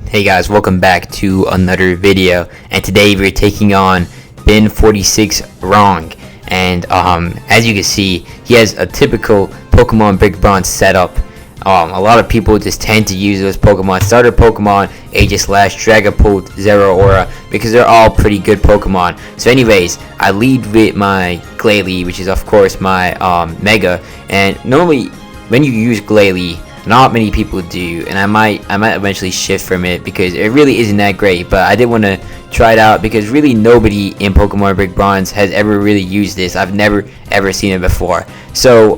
Hey guys, welcome back to another video, and today we're taking on binh46rong. And as you can see, he has a typical Pokemon Brick Bronze setup. A lot of people just tend to use those Pokemon starter Pokemon, Aegislash, Dragapult, Zeraora, because they're all pretty good Pokemon. So anyways, I lead with my Glalie, which is of course my Mega, and normally when you use Glalie, not many people do, and I might eventually shift from it because it really isn't that great. But I did want to try it out because really nobody in Pokemon Brick Bronze has ever really used this. I've never ever seen it before. So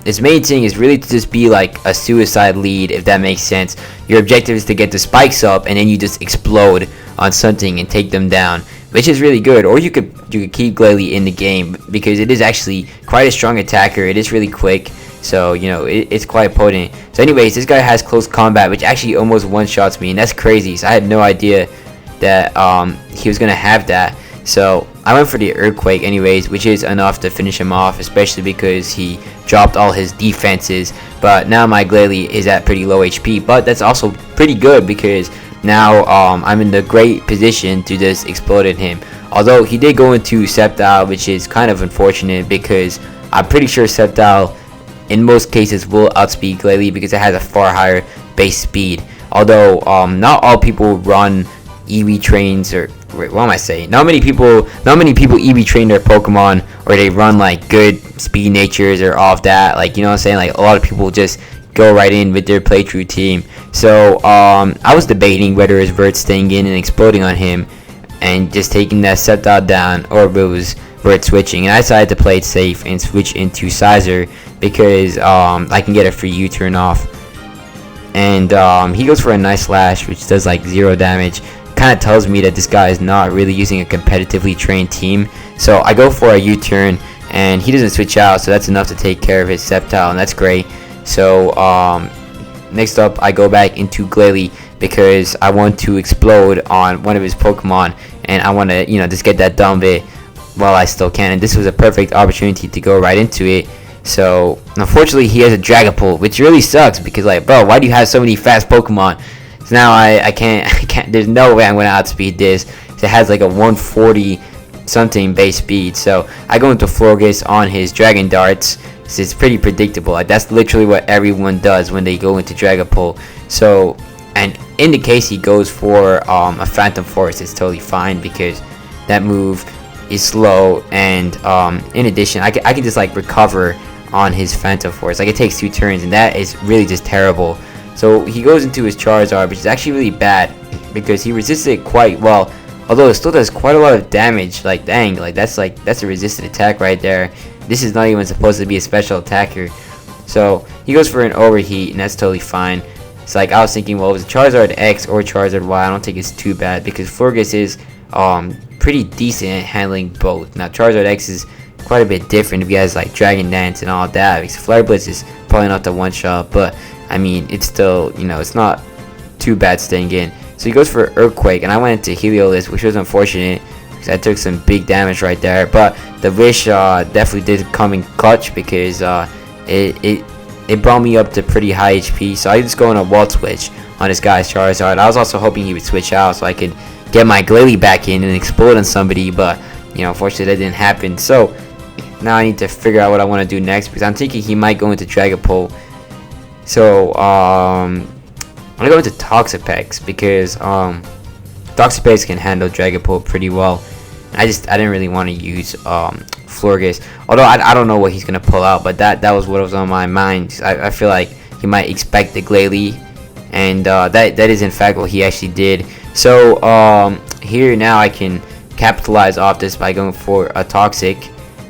its main thing is really to just be like a suicide lead, if that makes sense. Your objective is to get the spikes up, and then you just explode on something and take them down, which is really good. Or you could keep Glalie in the game because it is actually quite a strong attacker. It is really quick. So, you know, it's quite potent. So anyways, this guy has close combat, which actually almost one-shots me, and that's crazy. So I had no idea that he was going to have that. So I went for the Earthquake anyways, which is enough to finish him off, especially because he dropped all his defenses. But now my Glalie is at pretty low HP, but that's also pretty good because now I'm in the great position to just explode at him. Although he did go into Sceptile, which is kind of unfortunate because I'm pretty sure Sceptile in most cases will outspeed Glalie because it has a far higher base speed. Although not all people run EV trains, or wait, what am I saying? Not many people EV train their Pokemon, or they run like good speed natures or all of that. Like, you know what I'm saying? Like, a lot of people just go right in with their playthrough team. So I was debating whether it was worth staying in and exploding on him and just taking that Sceptile down, or if it was worth switching. And I decided to play it safe and switch into Sizer because I can get a free U-turn off. And he goes for a nice slash, which does like 0 damage. Kind of tells me that this guy is not really using a competitively trained team. So I go for a U-turn, and he doesn't switch out, so that's enough to take care of his Sceptile, and that's great. So next up, I go back into Glalie because I want to explode on one of his Pokemon, and I want to, you know, just get that done bit while I still can. And this was a perfect opportunity to go right into it. So unfortunately, he has a Dragapult, which really sucks because, like, bro, why do you have so many fast Pokemon? So now I can't. There's no way I'm gonna outspeed this. So it has like a 140 something base speed. So I go into Florges on his Dragon Darts. So it's pretty predictable. Like, that's literally what everyone does when they go into Dragapult. So, and in the case he goes for a Phantom Force, it's totally fine because that move is slow, and in addition, I can just like recover on his Phantom Force. Like, it takes 2 turns, and that is really just terrible. So he goes into his Charizard, which is actually really bad because he resists it quite well, although it still does quite a lot of damage. Like, dang, like that's a resisted attack right there. This is not even supposed to be a special attacker. So he goes for an Overheat, and that's totally fine. It's like, I was thinking, well, it was Charizard X or Charizard Y. I don't think it's too bad because Florges is pretty decent at handling both. Now Charizard X is quite a bit different if you guys like Dragon Dance and all that, because Flare Blitz is probably not the one shot, but I mean, it's still, you know, it's not too bad staying in. So he goes for Earthquake, and I went into Heliolisk, which was unfortunate because I took some big damage right there. But the Wish definitely did come in clutch because it brought me up to pretty high HP. So I just go on a Wall Switch on this guy's Charizard. I was also hoping he would switch out so I could get my Glalie back in and explode on somebody, but, you know, unfortunately that didn't happen. So now I need to figure out what I want to do next because I'm thinking he might go into Dragapult. So I'm gonna go into Toxapex because Toxapex can handle Dragapult pretty well. I didn't really want to use Florges, although I don't know what he's gonna pull out, but that was what was on my mind. I feel like he might expect the Glalie, and that is in fact what he actually did. So here now I can capitalize off this by going for a Toxic,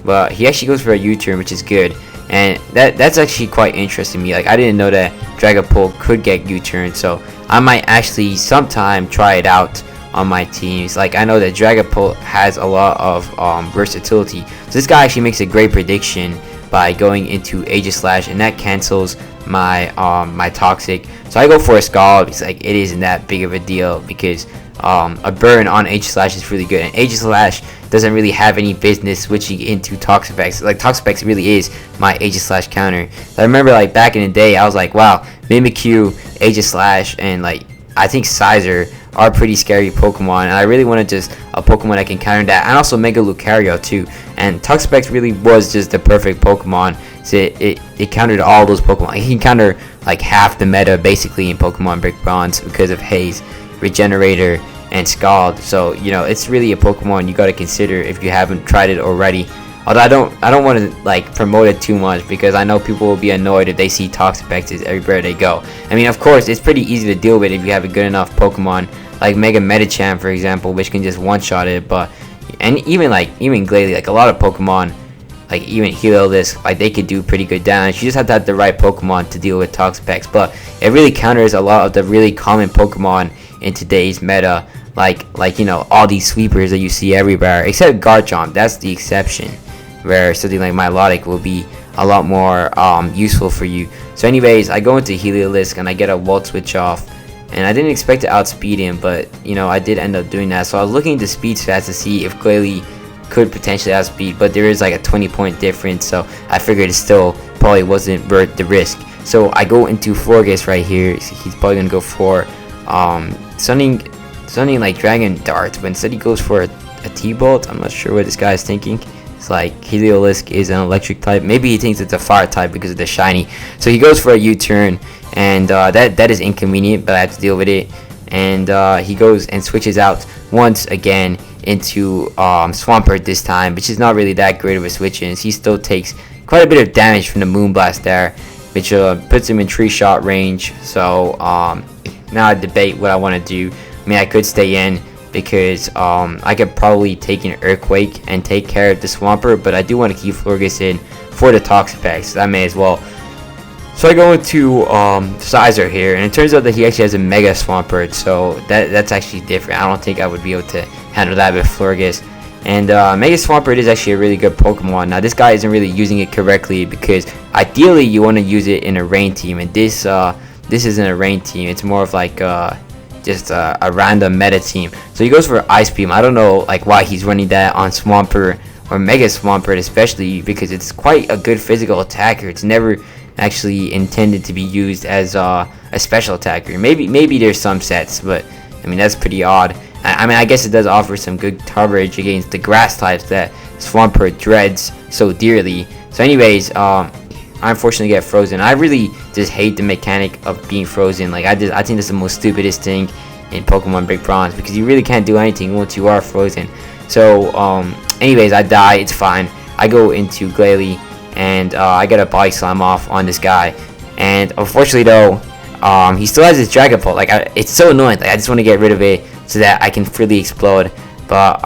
but he actually goes for a U-turn, which is good, and that's actually quite interesting to me. Like, I didn't know that Dragapult could get U-turn, so I might actually sometime try it out on my teams. Like, I know that Dragapult has a lot of versatility, so this guy actually makes a great prediction by going into Aegislash, and that cancels my my Toxic. So I go for a Scald because, like, it isn't that big of a deal because a burn on Aegislash is really good, and Aegislash doesn't really have any business switching into Toxapex. Like, Toxapex really is my Aegislash counter. So I remember, like, back in the day, I was like, wow, Mimikyu, Aegislash, and like I think Sizer are pretty scary Pokemon, and I really wanted just a Pokemon that can counter that, and also Mega Lucario too. And Toxapex really was just the perfect Pokemon. So it countered all those Pokemon. It can counter like half the meta basically in Pokemon Brick Bronze because of Haze, Regenerator, and Scald. So you know, it's really a Pokemon you got to consider if you haven't tried it already. Although I don't want to like promote it too much, because I know people will be annoyed if they see Toxapexes everywhere they go. I mean, of course, it's pretty easy to deal with if you have a good enough Pokemon, like Mega Medicham, for example, which can just one-shot it. But and even Glalie, like a lot of Pokemon, like even Heliolisk, like they could do pretty good damage. You just have to have the right Pokemon to deal with Toxapex. But it really counters a lot of the really common Pokemon in today's meta, like you know, all these sweepers that you see everywhere, except Garchomp. That's the exception, where something like Milotic will be a lot more useful for you. So anyways, I go into Heliolisk and I get a Volt Switch off, and I didn't expect to outspeed him, but you know, I did end up doing that. So I was looking into speed stats to see if Glalie could potentially outspeed, but there is like a 20-point difference, so I figured it still probably wasn't worth the risk. So I go into Florges right here. He's probably gonna go for Sunning like Dragon Dart, but instead he goes for a T-Bolt. I'm not sure what this guy is thinking. It's like Heliolisk is an electric type. Maybe he thinks it's a fire type because of the shiny. So he goes for a U-turn, and that is inconvenient, but I have to deal with it. And he goes and switches out once again into Swampert this time, which is not really that great of a switch in. He still takes quite a bit of damage from the Moonblast there, which puts him in tree shot range. So now I debate what I want to do. I mean, I could stay in because I could probably take an Earthquake and take care of the Swampert, but I do want to keep Florges in for the Toxapex, so I may as well. So I go into Sizer here, and it turns out that he actually has a Mega Swampert, so that's actually different. I don't think I would be able to handle that with Florges. And Mega Swampert is actually a really good Pokemon. Now this guy isn't really using it correctly, because ideally you want to use it in a rain team, and this isn't a rain team. It's more of like just a random meta team. So he goes for Ice Beam. I don't know like why he's running that on Swampert or Mega Swampert, especially because it's quite a good physical attacker. It's never actually intended to be used as a special attacker. Maybe there's some sets, but I mean, that's pretty odd. I mean, I guess it does offer some good coverage against the grass types that Swampert dreads so dearly. So anyways, I unfortunately get frozen. I really just hate the mechanic of being frozen. Like I think that's the most stupidest thing in Pokemon Brick Bronze, because you really can't do anything once you are frozen. So anyways, I die. It's fine. I go into Glalie, and I get a Body Slam off on this guy. And unfortunately though, he still has his Dragapult. Like it's so annoying. Like I just want to get rid of it so that I can freely explode. But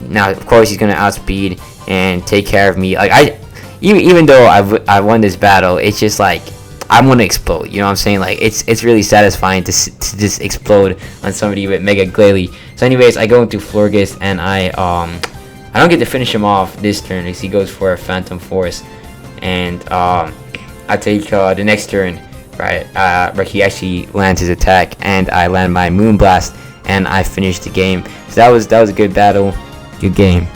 now of course he's gonna outspeed and take care of me. Like even though I won this battle, it's just like I want to explode. You know what I'm saying? Like it's really satisfying to just explode on somebody with Mega Glalie. So anyways, I go into Florges, and I don't get to finish him off this turn because he goes for a Phantom Force, and I take the next turn, right, where he actually lands his attack, and I land my Moonblast, and I finish the game. So that was a good battle, good game.